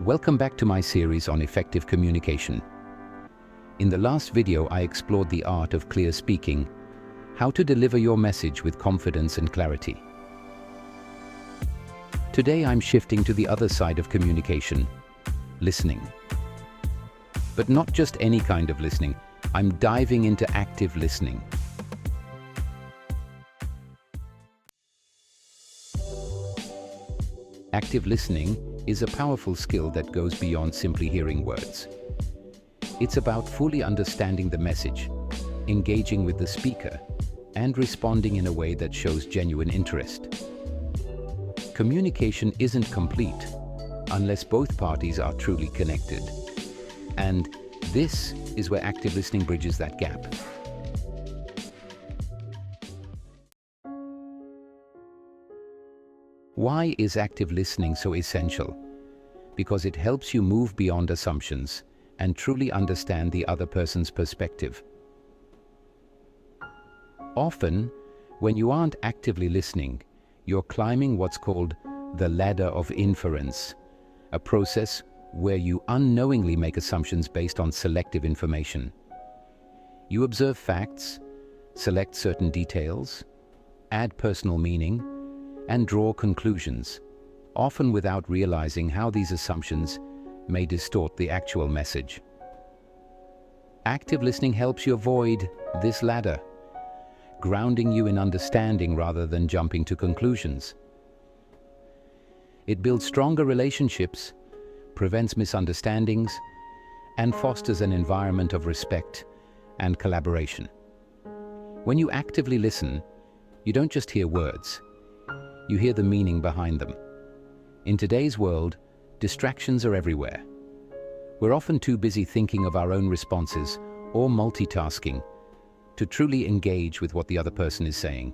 Welcome back to my series on effective communication. In the last video, I explored the art of clear speaking, how to deliver your message with confidence and clarity. Today, I'm shifting to the other side of communication, listening. But not just any kind of listening, I'm diving into active listening. Active listening is a powerful skill that goes beyond simply hearing words. It's about fully understanding the message, engaging with the speaker, and responding in a way that shows genuine interest. Communication isn't complete unless both parties are truly connected. And this is where active listening bridges that gap. Why is active listening so essential? Because it helps you move beyond assumptions and truly understand the other person's perspective. Often, when you aren't actively listening, you're climbing what's called the ladder of inference, a process where you unknowingly make assumptions based on selective information. You observe facts, select certain details, add personal meaning, and draw conclusions, often without realizing how these assumptions may distort the actual message. Active listening helps you avoid this ladder, grounding you in understanding rather than jumping to conclusions. It builds stronger relationships, prevents misunderstandings, and fosters an environment of respect and collaboration. When you actively listen, you don't just hear words, you hear the meaning behind them. In today's world, distractions are everywhere. We're often too busy thinking of our own responses or multitasking to truly engage with what the other person is saying.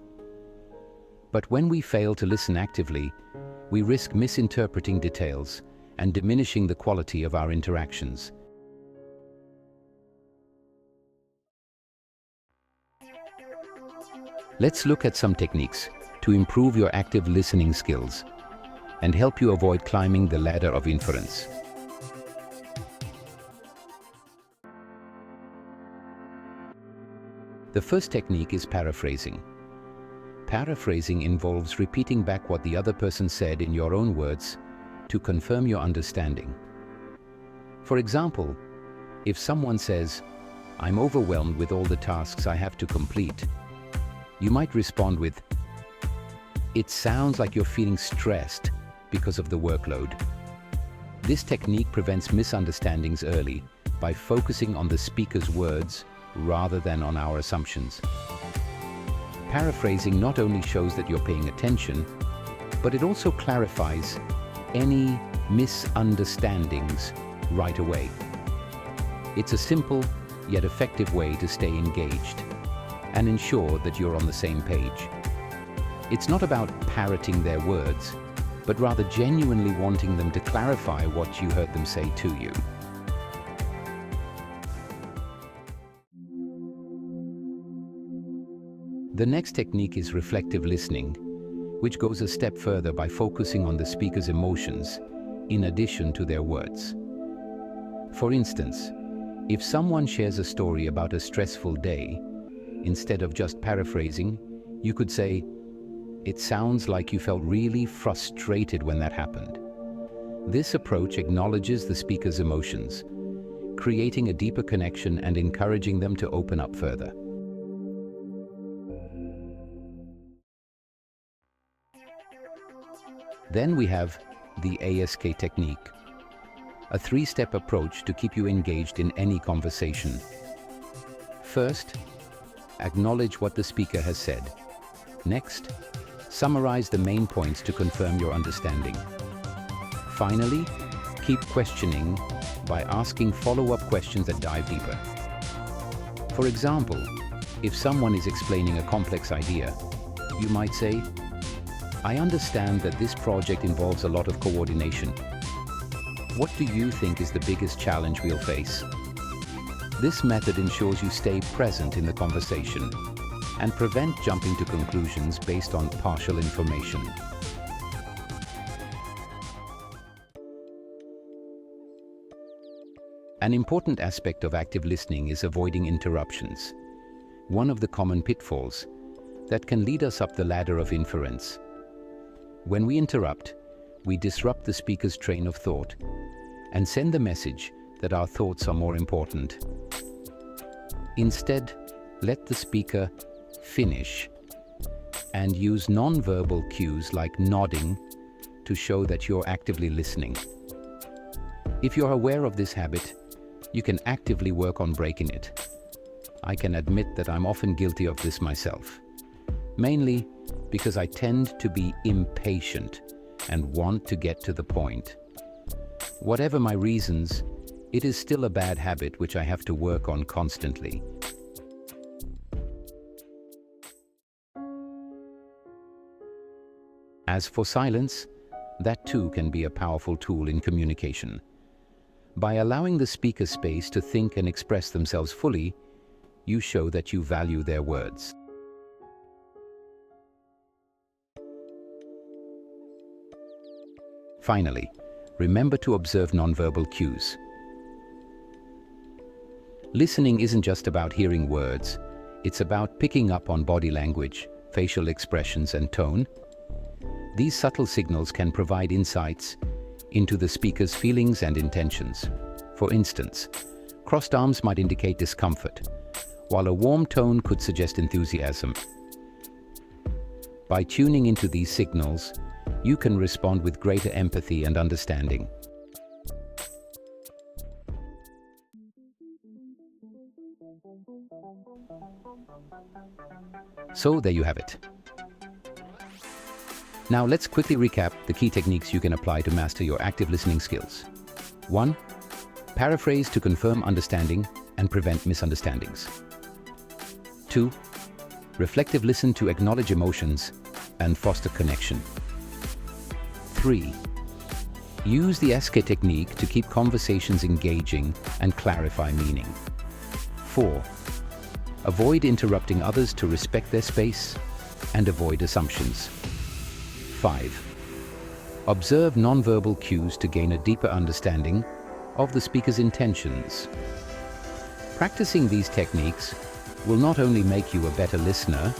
But when we fail to listen actively, we risk misinterpreting details and diminishing the quality of our interactions. Let's look at some techniques to improve your active listening skills and help you avoid climbing the ladder of inference. The first technique is paraphrasing. Paraphrasing involves repeating back what the other person said in your own words to confirm your understanding. For example, if someone says, "I'm overwhelmed with all the tasks I have to complete," you might respond with, "It sounds like you're feeling stressed because of the workload." This technique prevents misunderstandings early by focusing on the speaker's words rather than on our assumptions. Paraphrasing not only shows that you're paying attention, but it also clarifies any misunderstandings right away. It's a simple yet effective way to stay engaged and ensure that you're on the same page. It's not about parroting their words, but rather genuinely wanting them to clarify what you heard them say to you. The next technique is reflective listening, which goes a step further by focusing on the speaker's emotions in addition to their words. For instance, if someone shares a story about a stressful day, instead of just paraphrasing, you could say, "It sounds like you felt really frustrated when that happened." This approach acknowledges the speaker's emotions, creating a deeper connection and encouraging them to open up further. Then we have the ASK technique, a three-step approach to keep you engaged in any conversation. First, acknowledge what the speaker has said. Next, summarize the main points to confirm your understanding. Finally, keep questioning by asking follow-up questions that dive deeper. For example, if someone is explaining a complex idea, you might say, "I understand that this project involves a lot of coordination. What do you think is the biggest challenge we'll face?" This method ensures you stay present in the conversation and prevent jumping to conclusions based on partial information. An important aspect of active listening is avoiding interruptions, one of the common pitfalls that can lead us up the ladder of inference. When we interrupt, we disrupt the speaker's train of thought and send the message that our thoughts are more important. Instead, let the speaker finish and use non-verbal cues like nodding to show that you're actively listening. If you're aware of this habit, you can actively work on breaking it. I can admit that I'm often guilty of this myself, mainly because I tend to be impatient and want to get to the point. Whatever my reasons, it is still a bad habit which I have to work on constantly. As for silence, that too can be a powerful tool in communication. By allowing the speaker space to think and express themselves fully, you show that you value their words. Finally, remember to observe nonverbal cues. Listening isn't just about hearing words, it's about picking up on body language, facial expressions, and tone. These subtle signals can provide insights into the speaker's feelings and intentions. For instance, crossed arms might indicate discomfort, while a warm tone could suggest enthusiasm. By tuning into these signals, you can respond with greater empathy and understanding. So there you have it. Now let's quickly recap the key techniques you can apply to master your active listening skills. 1. Paraphrase to confirm understanding and prevent misunderstandings. 2. Reflective listen to acknowledge emotions and foster connection. 3. Use the SK technique to keep conversations engaging and clarify meaning. 4. Avoid interrupting others to respect their space and avoid assumptions. 5. Observe nonverbal cues to gain a deeper understanding of the speaker's intentions. Practicing these techniques will not only make you a better listener,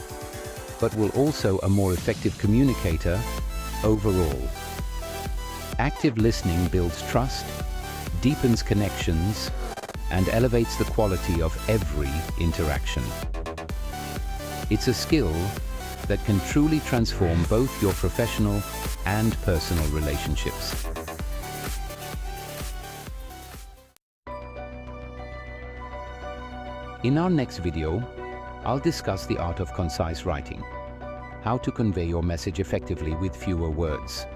but will also a more effective communicator overall. Active listening builds trust, deepens connections, and elevates the quality of every interaction. It's a skill that can truly transform both your professional and personal relationships. In our next video, I'll discuss the art of concise writing, how to convey your message effectively with fewer words.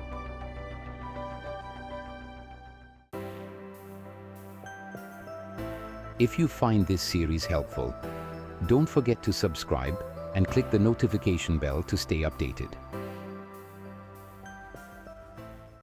If you find this series helpful, don't forget to subscribe and click the notification bell to stay updated.